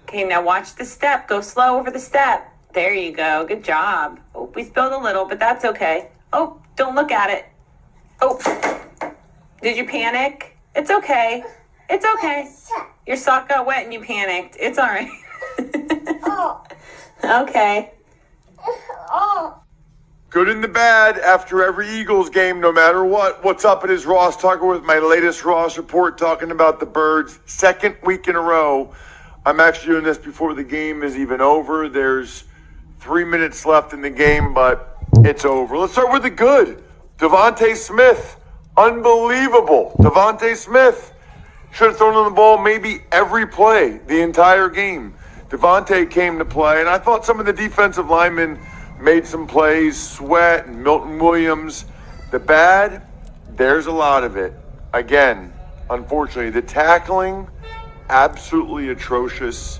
Okay, now watch the step. Go slow over the step. There you go. Good job. Oh, we spilled a little, but that's okay. Oh, don't look at it. Oh, did you panic? It's okay. It's okay. Your sock got wet and you panicked. It's all right. Okay. Good and the bad after every Eagles game, no matter what. What's up? It is Ross Tucker with my latest Ross report talking about the Birds. Second week in a row. I'm actually doing this before the game is even over. There's 3 minutes left in the game, but it's over. Let's start with the good. Devontae Smith. Unbelievable. Devontae Smith should have thrown on the ball maybe every play, the entire game. Devontae came to play, and I thought some of the defensive linemen made some plays, Sweat and Milton Williams. The bad, there's a lot of it. Again, unfortunately, the tackling, absolutely atrocious.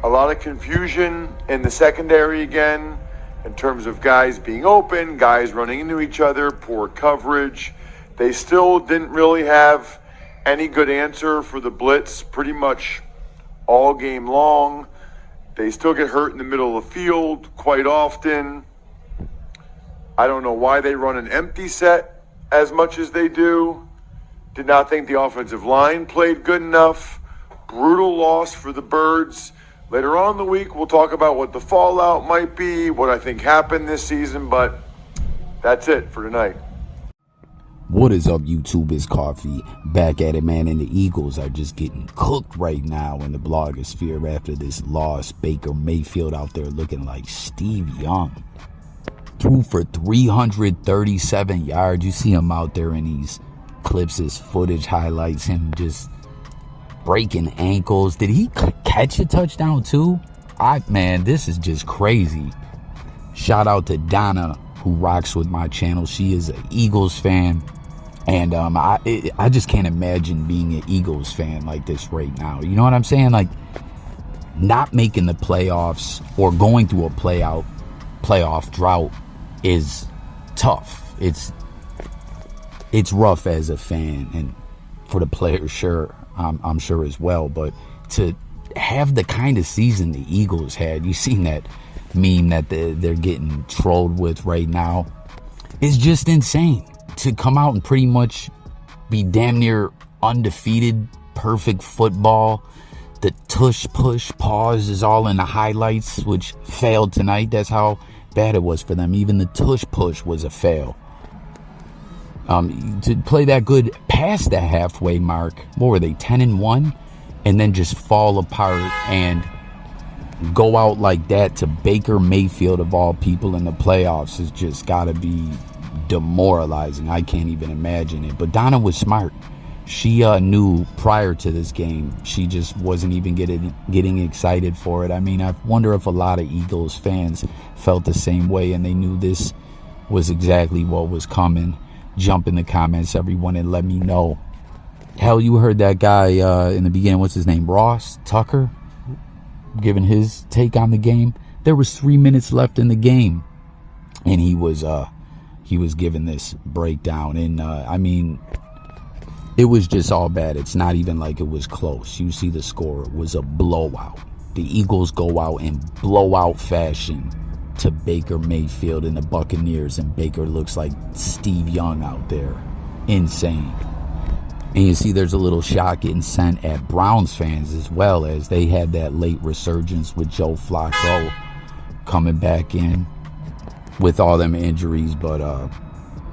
A lot of confusion in the secondary again, in terms of guys being open, guys running into each other, poor coverage. They still didn't really have any good answer for the blitz pretty much all game long. They still get hurt in the middle of the field quite often. I don't know why they run an empty set as much as they do. Did not think the offensive line played good enough. Brutal loss for the Birds. Later on in the week, we'll talk about what the fallout might be, what I think happened this season, but that's it for tonight. What is up, YouTube? It's Coffee. Back at it, man. And the Eagles are just getting cooked right now in the blogosphere after this loss. Baker Mayfield out there looking like Steve Young. Threw for 337 yards. You see him out there in these clips, his footage highlights him just breaking ankles. Did he catch a touchdown too? Man, this is just crazy. Shout out to Donna, who rocks with my channel. She is an Eagles fan. And I just can't imagine being an Eagles fan like this right now. You know what I'm saying? Like, not making the playoffs or going through a playoff drought is tough. It's rough as a fan, and for the players, sure, I'm sure as well. But to have the kind of season the Eagles had, you seen that meme that they're getting trolled with right now, is just insane. To come out and pretty much be damn near undefeated, perfect football. The tush, push, pause is all in the highlights, which failed tonight. That's how bad it was for them. Even the tush push was a fail. To play that good past that halfway mark, what were they, 10-1? And then just fall apart and go out like that to Baker Mayfield, of all people, in the playoffs has just got to be demoralizing. I can't even imagine it. But Donna was smart. She knew prior to this game. She just wasn't even getting excited for it. I mean, I wonder if a lot of Eagles fans felt the same way and they knew this was exactly what was coming. Jump in the comments, everyone, and let me know. Hell, you heard that guy in the beginning, what's his name, Ross Tucker, giving his take on the game. There was 3 minutes left in the game, and he was giving this breakdown. And I mean, it was just all bad. It's not even like it was close. You see the score. It was a blowout. The Eagles go out in blowout fashion to Baker Mayfield and the Buccaneers, and Baker looks like Steve Young out there. Insane. And you see there's a little shot getting sent at Browns fans as well, as they had that late resurgence with Joe Flacco coming back in with all them injuries. But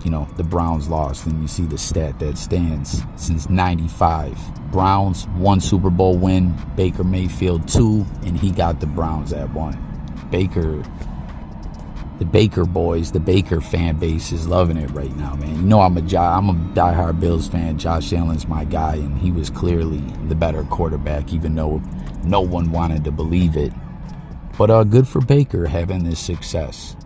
you know, the Browns lost, and you see the stat that stands since 95. Browns 1 Super Bowl win, Baker Mayfield 2, and he got the Browns at 1. Baker, the Baker boys, the Baker fan base is loving it right now, man. You know, I'm a diehard Bills fan. Josh Allen's my guy, and he was clearly the better quarterback, even though no one wanted to believe it. But good for Baker having this success.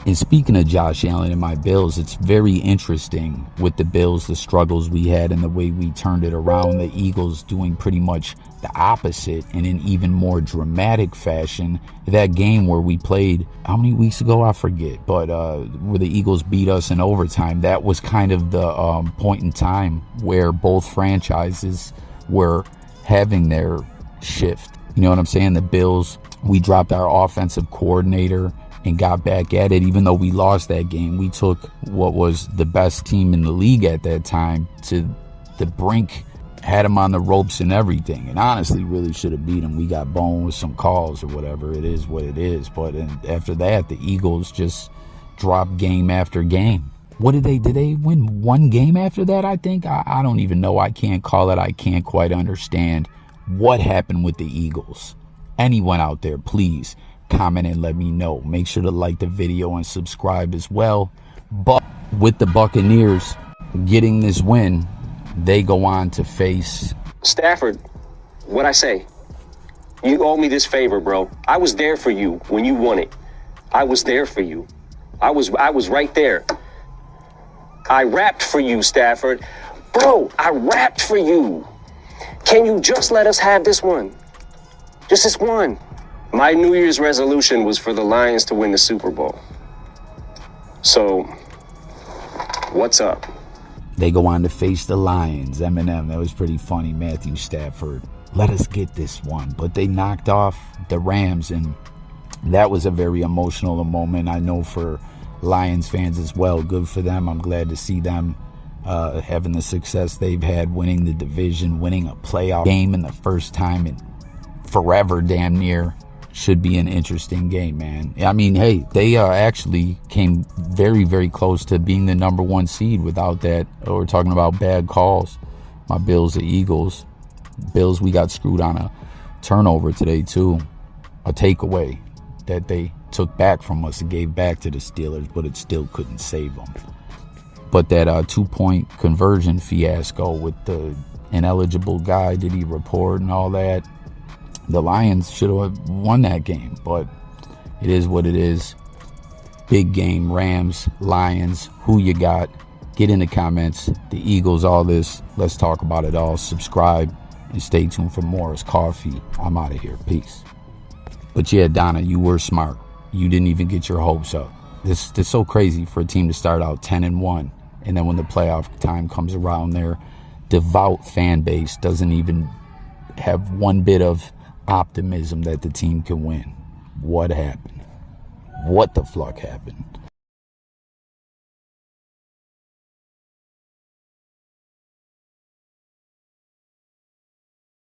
And speaking of Josh Allen and my Bills, it's very interesting with the Bills, the struggles we had and the way we turned it around. The Eagles doing pretty much the opposite and in even more dramatic fashion. That game where we played, how many weeks ago? I forget. But where the Eagles beat us in overtime, that was kind of the point in time where both franchises were having their shift You know what I'm saying? The Bills, we dropped our offensive coordinator and got back at it. Even though we lost that game, we took what was the best team in the league at that time to the brink, had them on the ropes and everything, and honestly really should have beat them. We got boned with some calls or whatever. It is what it is. But after that, the Eagles just dropped game after game. What did they win one game after that? I think I don't even know. I can't call it. I can't quite understand what happened with the Eagles. Anyone out there, please comment and let me know. Make sure to like the video and subscribe as well. But with the Buccaneers getting this win, they go on to face Stafford. What I say? You owe me this favor, bro. I was there for you when you won it. I was there for you. I was right there. I rapped for you, Stafford. Bro, I rapped for you. Can you just let us have this one? Just this one. My New Year's resolution was for the Lions to win the Super Bowl. So, what's up? They go on to face the Lions. Eminem, that was pretty funny. Matthew Stafford, let us get this one. But they knocked off the Rams, and that was a very emotional moment. I know for Lions fans as well. Good for them. I'm glad to see them having the success they've had, winning the division, winning a playoff game in the first time in forever, damn near. Should be an interesting game, man. I mean, hey, they actually came very, very close to being the number one seed without that. We're talking about bad calls. My Bills, the Eagles. Bills, we got screwed on a turnover today, too. A takeaway that they took back from us and gave back to the Steelers, but it still couldn't save them. But that 2-point conversion fiasco with the ineligible guy, did he report and all that? The Lions should have won that game, but it is what it is. Big game, Rams, Lions, who you got? Get in the comments. The Eagles, all this. Let's talk about it all. Subscribe and stay tuned for more. It's Coffee. I'm out of here. Peace. But yeah, Donna, you were smart. You didn't even get your hopes up. This is so crazy for a team to start out 10-1, and then when the playoff time comes around, their devout fan base doesn't even have one bit of optimism that the team can win. What happened? What the fuck happened?